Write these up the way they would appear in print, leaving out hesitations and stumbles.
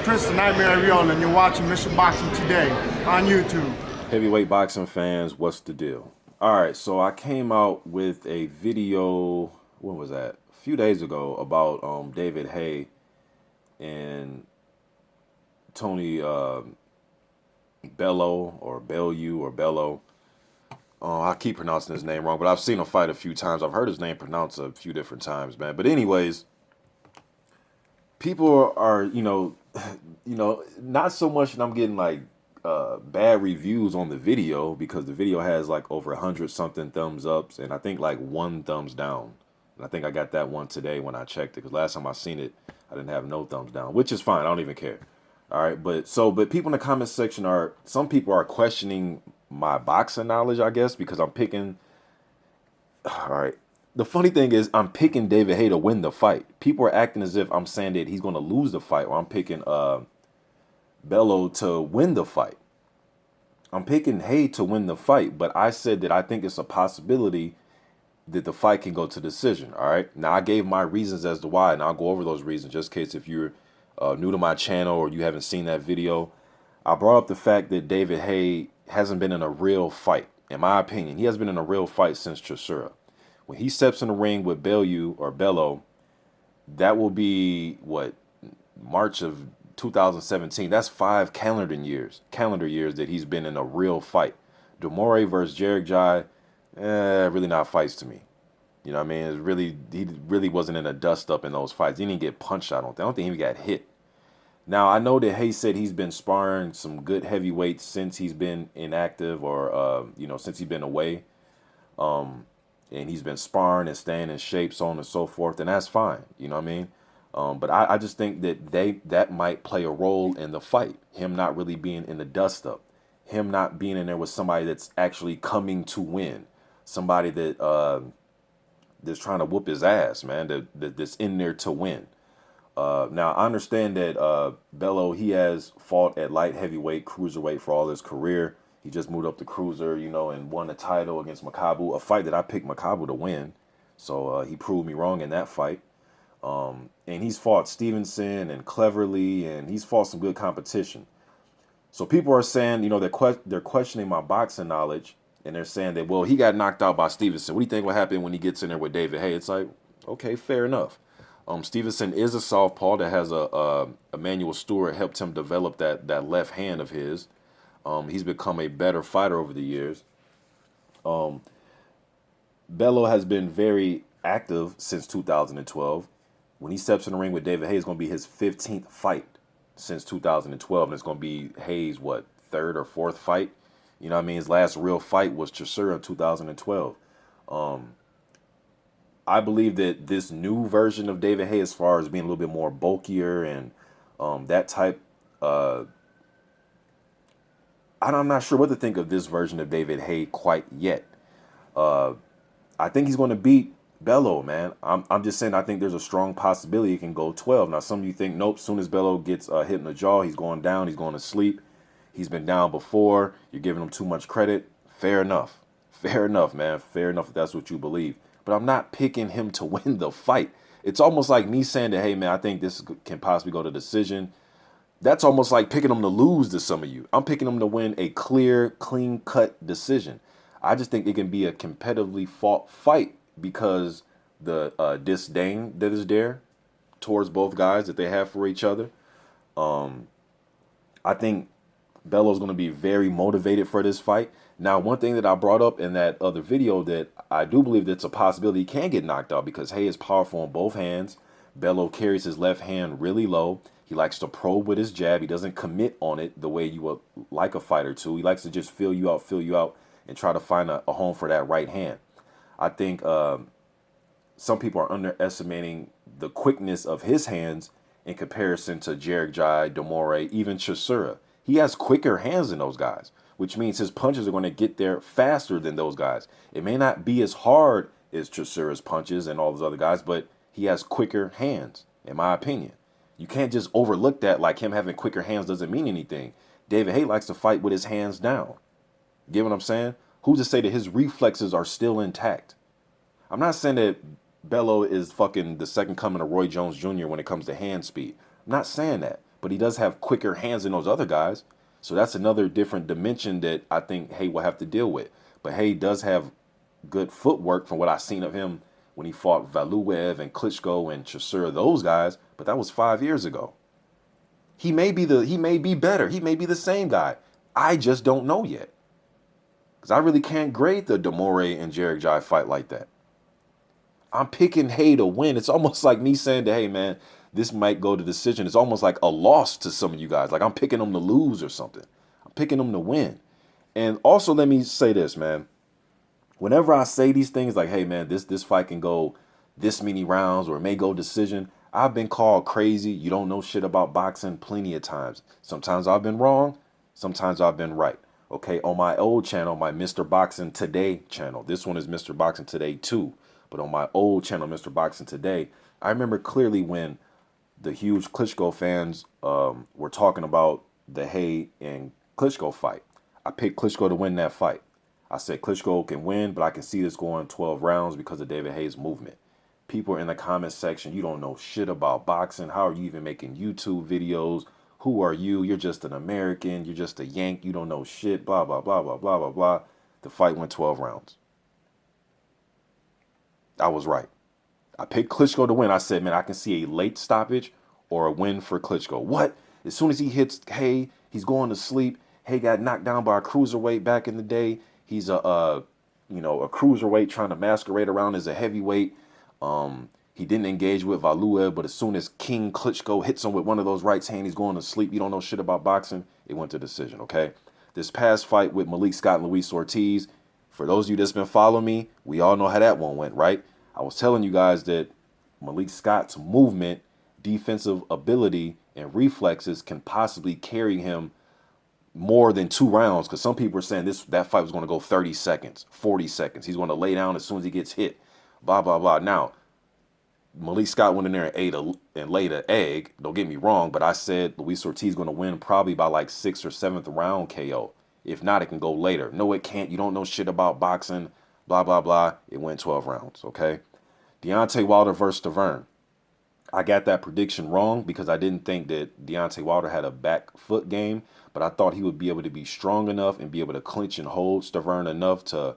Chris the Nightmare Real, and you're watching Mission Boxing today on YouTube. Heavyweight boxing fans, what's the deal? All right, so I came out with a video, when was that? A few days ago about David Haye and Tony Bellew or Bellew or Bellew. I keep pronouncing his name wrong, but I've seen him fight a few times. I've heard his name pronounced a few different times, man. But anyways, people are, not so much that I'm getting like bad reviews on the video because the video has like over 100 something thumbs ups and I think like one thumbs down. And I think I got that one today when I checked it because last time I seen it, I didn't have no thumbs down, which is fine. I don't even care. All right, but people in the comment section some people are questioning my boxing knowledge, I guess, because I'm picking. All right, the funny thing is I'm picking David Haye to win the fight. People are acting as if I'm saying that he's going to lose the fight, or I'm picking Bellew to win the fight. I'm picking Haye to win the fight, but I said that I think it's a possibility that the fight can go to decision. All right. Now I gave my reasons as to why, and I'll go over those reasons just in case if you're new to my channel or you haven't seen that video. I brought up the fact that David Haye hasn't been in a real fight. In my opinion, he hasn't been in a real fight since Chisora. When he steps in the ring with Bellew, that will be what, March of 2017. That's 5 calendar years that he's been in a real fight. Demore versus Jarek Jai, really not fights to me. You know what I mean? He really wasn't in a dust up in those fights. He didn't get punched, I don't think he even got hit. Now, I know that Haye said he's been sparring some good heavyweights since he's been inactive or, since he's been away. And he's been sparring and staying in shape, so on and so forth. And that's fine. You know what I mean? But I just think that that might play a role in the fight. Him not really being in the dust up. Him not being in there with somebody that's actually coming to win. Somebody that that's trying to whoop his ass, man. That's in there to win. Now, I understand that Bellew, he has fought at light heavyweight, cruiserweight for all his career. He just moved up to cruiser, and won the title against Makabu, a fight that I picked Makabu to win. So he proved me wrong in that fight. And he's fought Stevenson and Cleverly, and he's fought some good competition. So people are saying, they're questioning my boxing knowledge, and they're saying that, well, he got knocked out by Stevenson. What do you think will happen when he gets in there with David Haye? It's like, okay, fair enough. Stevenson is a southpaw that has a Emmanuel Stewart helped him develop that left hand of his. He's become a better fighter over the years. Bellew has been very active since 2012. When he steps in the ring with David Haye, it's going to be his 15th fight since 2012, and it's going to be Haye's, what, 3rd or 4th fight? You know what I mean? His last real fight was Chisora in 2012. I believe that this new version of David Haye, as far as being a little bit more bulkier and that type, I'm not sure what to think of this version of David Haye quite yet. I think he's going to beat Bellew, man. I'm just saying I think there's a strong possibility he can go 12. Now, some of you think, nope, soon as Bellew gets hit in the jaw, he's going down, he's going to sleep. He's been down before. You're giving him too much credit. Fair enough. Fair enough, man. Fair enough if that's what you believe. But I'm not picking him to win the fight. It's almost like me saying that, hey, man, I think this can possibly go to decision. That's almost like picking him to lose to some of you. I'm picking him to win a clear, clean-cut decision. I just think it can be a competitively fought fight because the disdain that is there towards both guys that they have for each other. I think Bellew's going to be very motivated for this fight. Now, one thing that I brought up in that other video that I do believe that's a possibility he can get knocked out because Haye is powerful on both hands. Bellew carries his left hand really low. He likes to probe with his jab. He doesn't commit on it the way you would like a fighter to. He likes to just feel you out, and try to find a home for that right hand. I think some people are underestimating the quickness of his hands in comparison to Jarek Jai, Demore, even Chisora. He has quicker hands than those guys, which means his punches are going to get there faster than those guys. It may not be as hard as Chisora's punches and all those other guys, but he has quicker hands, in my opinion. You can't just overlook that like him having quicker hands doesn't mean anything. David Haye likes to fight with his hands down. Get what I'm saying? Who's to say that his reflexes are still intact? I'm not saying that Bellew is fucking the second coming of Roy Jones Jr. when it comes to hand speed. I'm not saying that. but he does have quicker hands than those other guys. So that's another different dimension that I think Haye will have to deal with. But Haye does have good footwork from what I've seen of him when he fought Valuev and Klitschko and Chisora, those guys. But that was 5 years ago. He may be better. He may be the same guy. I just don't know yet. Because I really can't grade the Demore and Jarek Jai fight like that. I'm picking Haye to win. It's almost like me saying to, hey, man, this might go to decision. It's almost like a loss to some of you guys. Like I'm picking them to lose or something. I'm picking them to win. And also, let me say this, man. Whenever I say these things like, hey, man, this fight can go this many rounds or it may go decision, I've been called crazy. You don't know shit about boxing plenty of times. Sometimes I've been wrong. Sometimes I've been right. Okay, on my old channel, my Mr. Boxing Today channel. This one is Mr. Boxing Today too. But on my old channel, Mr. Boxing Today, I remember clearly when the huge Klitschko fans were talking about the Haye and Klitschko fight. I picked Klitschko to win that fight. I said Klitschko can win, but I can see this going 12 rounds because of David Haye's movement. People are in the comment section, you don't know shit about boxing. How are you even making YouTube videos? Who are you? You're just an American. You're just a Yank. You don't know shit. Blah, blah, blah, blah, blah, blah, blah. The fight went 12 rounds. I was right. I picked Klitschko to win. I said, man, I can see a late stoppage or a win for Klitschko. What? As soon as he hits Haye, he's going to sleep. Haye got knocked down by a cruiserweight back in the day. He's a cruiserweight trying to masquerade around as a heavyweight. He didn't engage with Valuev, but as soon as King Klitschko hits him with one of those right hands, he's going to sleep. You don't know shit about boxing. It went to decision, okay? This past fight with Malik Scott and Luis Ortiz, for those of you that's been following me, we all know how that one went, right? I was telling you guys that Malik Scott's movement, defensive ability, and reflexes can possibly carry him more than 2 rounds, because some people are saying that fight was going to go 30 seconds, 40 seconds. He's going to lay down as soon as he gets hit, blah, blah, blah. Now, Malik Scott went in there and laid an egg. Don't get me wrong, but I said Luis Ortiz going to win probably by like 6th or 7th round KO. If not, it can go later. No, it can't. You don't know shit about boxing, blah, blah, blah. It went 12 rounds, okay? Deontay Wilder versus Stiverne. I got that prediction wrong because I didn't think that Deontay Wilder had a back foot game, but I thought he would be able to be strong enough and be able to clinch and hold Stiverne enough to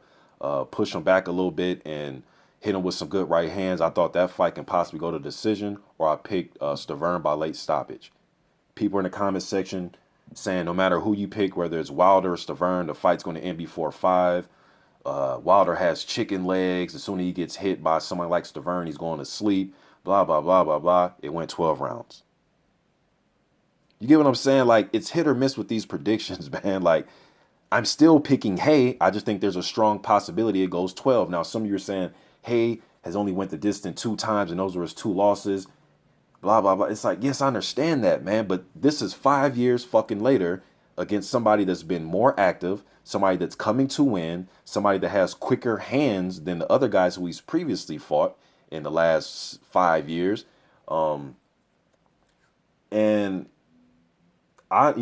push him back a little bit and hit him with some good right hands. I thought that fight can possibly go to decision, or I picked Stiverne by late stoppage. People in the comment section saying no matter who you pick, whether it's Wilder or Stiverne, the fight's going to end before 5. Wilder has chicken legs. As soon as he gets hit by someone like Stiverne, he's going to sleep. Blah, blah, blah, blah, blah. It went 12 rounds. You get what I'm saying? Like, it's hit or miss with these predictions, man. Like, I'm still picking Haye. I just think there's a strong possibility it goes 12. Now, some of you are saying Haye has only went the distance 2 times and those were his 2 losses. Blah, blah, blah. It's like, yes, I understand that, man. But this is 5 years fucking later against somebody that's been more active, somebody that's coming to win, somebody that has quicker hands than the other guys who he's previously fought in the last 5 years. And I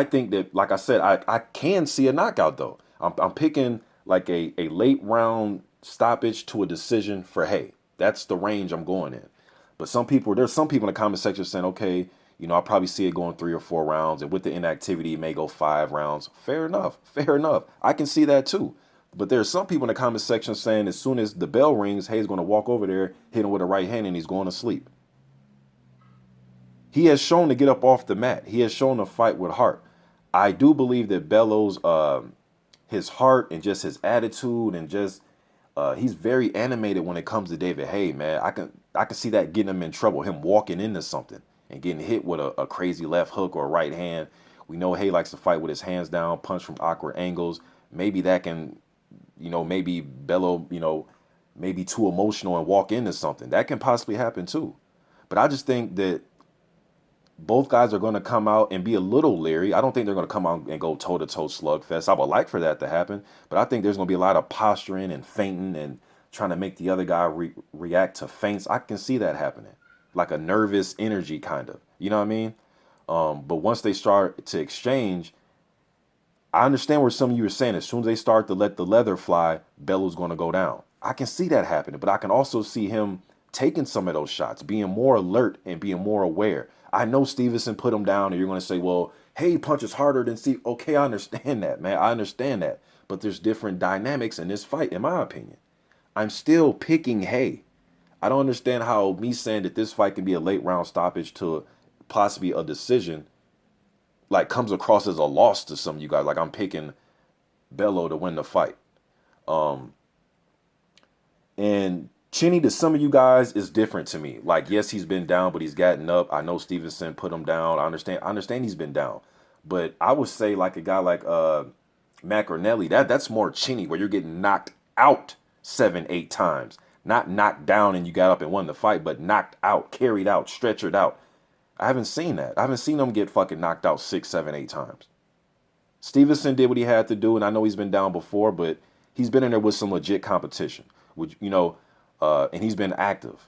think that, like I said, I can see a knockout though. I'm picking like a late round stoppage to a decision for Haye. That's the range I'm going in. But there's some people in the comment section saying, okay, I'll probably see it going 3 or 4 rounds, and with the inactivity, it may go 5 rounds. Fair enough. I can see that too. But there's some people in the comment section saying as soon as the bell rings, Haye's going to walk over there, hit him with a right hand, and he's going to sleep. He has shown to get up off the mat. He has shown to fight with heart. I do believe that Bellew's, his heart and just his attitude and just he's very animated when it comes to David Haye, man. I can see that getting him in trouble, him walking into something and getting hit with a crazy left hook or right hand. We know Haye likes to fight with his hands down, punch from awkward angles. Maybe that can, maybe Bellew, maybe too emotional and walk into something. That can possibly happen too. But I just think that both guys are going to come out and be a little leery. I don't think they're going to come out and go toe-to-toe slugfest. I would like for that to happen, but I think there's going to be a lot of posturing and feinting and trying to make the other guy react to feints. I can see that happening, like a nervous energy kind of. You know what I mean? But once they start to exchange, I understand where some of you are saying as soon as they start to let the leather fly, Bellew's going to go down. I can see that happening, but I can also see him taking some of those shots, being more alert and being more aware. I know Stevenson put him down, and you're going to say, well, Haye punches harder than Steve. Okay, I understand that, man. I understand that. But there's different dynamics in this fight, in my opinion. I'm still picking Haye. I don't understand how me saying that this fight can be a late round stoppage to possibly a decision like comes across as a loss to some of you guys. Like I'm picking Bellew to win the fight. And Chinny to some of you guys is different to me. Like, yes, he's been down, but he's gotten up. I know Stevenson put him down. I understand he's been down. But I would say like a guy like Macronelli, that's more Chinny, where you're getting knocked out 7-8 times. Not knocked down and you got up and won the fight, but knocked out, carried out, stretchered out. I haven't seen that. I haven't seen him get fucking knocked out 6, 7, 8 times. Stevenson did what he had to do, and I know he's been down before, but he's been in there with some legit competition, which, and he's been active.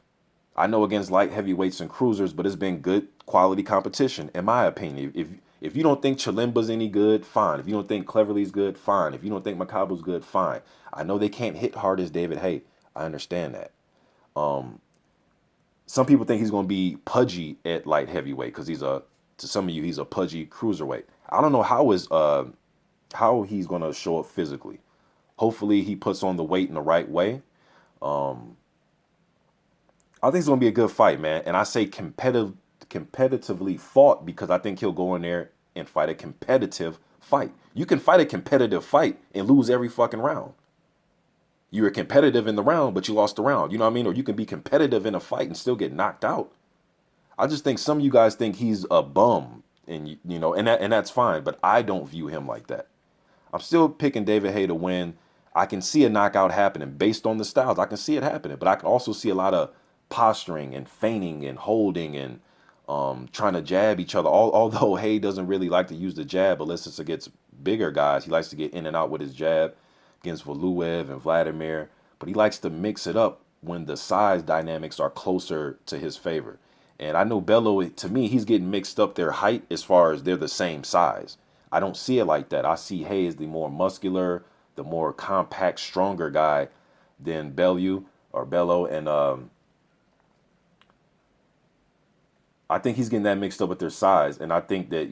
I know against light heavyweights and cruisers, but it's been good quality competition, in my opinion. If you don't think Chilimba's any good, fine. If you don't think Cleverly's good, fine. If you don't think Makabu's good, fine. I know they can't hit hard as David Haye. I understand that. Some people think he's going to be pudgy at light heavyweight because to some of you, he's a pudgy cruiserweight. I don't know how he's going to show up physically. Hopefully he puts on the weight in the right way. I think it's going to be a good fight, man. And I say competitively fought because I think he'll go in there and fight a competitive fight. You can fight a competitive fight and lose every fucking round. You were competitive in the round, but you lost the round. You know what I mean? Or you can be competitive in a fight and still get knocked out. I just think some of you guys think he's a bum, and and that's fine. But I don't view him like that. I'm still picking David Haye to win. I can see a knockout happening based on the styles. I can see it happening, but I can also see a lot of posturing and feigning and holding and trying to jab each other. Although Haye doesn't really like to use the jab unless it's against bigger guys. He likes to get in and out with his jab against Bellew and Vladimir, but he likes to mix it up when the size dynamics are closer to his favor. And I know Bellew, to me, he's getting mixed up their height as far as they're the same size. I don't see it like that. I see Haye as the more muscular, the more compact, stronger guy than Bellew. And I think he's getting that mixed up with their size. And I think that,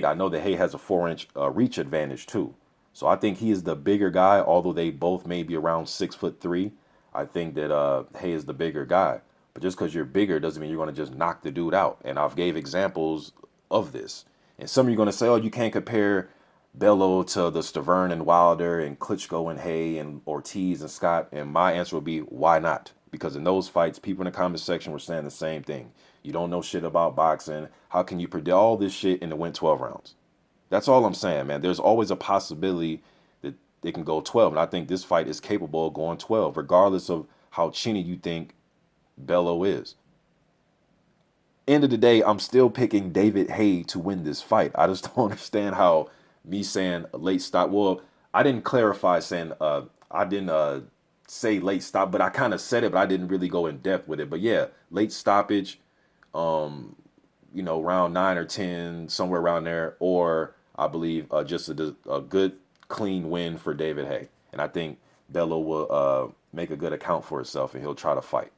I know that Haye has a 4-inch reach advantage too. So I think he is the bigger guy, although they both may be around 6'3". I think that Haye is the bigger guy. But just because you're bigger doesn't mean you're going to just knock the dude out. And I've gave examples of this. And some of you are going to say, oh, you can't compare Bellew to the Stavern and Wilder and Klitschko and Haye and Ortiz and Scott. And my answer would be, why not? Because in those fights, people in the comment section were saying the same thing. You don't know shit about boxing. How can you predict all this shit and it went 12 rounds? That's all I'm saying, man. There's always a possibility that they can go 12. And I think this fight is capable of going 12, regardless of how chinny you think Bellew is. End of the day, I'm still picking David Haye to win this fight. I just don't understand how me saying a late stop. Well, I didn't clarify saying I didn't say late stop, but I kind of said it, but I didn't really go in depth with it. But yeah, late stoppage, round 9 or 10, somewhere around there, or I believe just a good, clean win for David Haye. And I think Bellew will make a good account for himself, and he'll try to fight.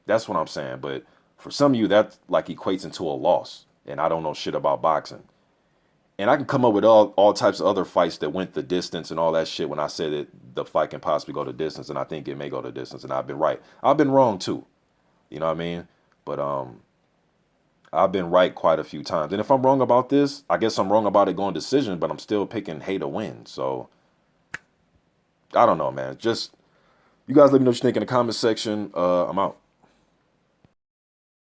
That's what I'm saying. But for some of you, that like equates into a loss, and I don't know shit about boxing. And I can come up with all types of other fights that went the distance and all that shit when I said that the fight can possibly go the distance, and I think it may go the distance, and I've been right. I've been wrong too. You know what I mean? But I've been right quite a few times. And if I'm wrong about this, I guess I'm wrong about it going decision, but I'm still picking Haye to win. So I don't know, man. Just you guys let me know what you think in the comment section. I'm out.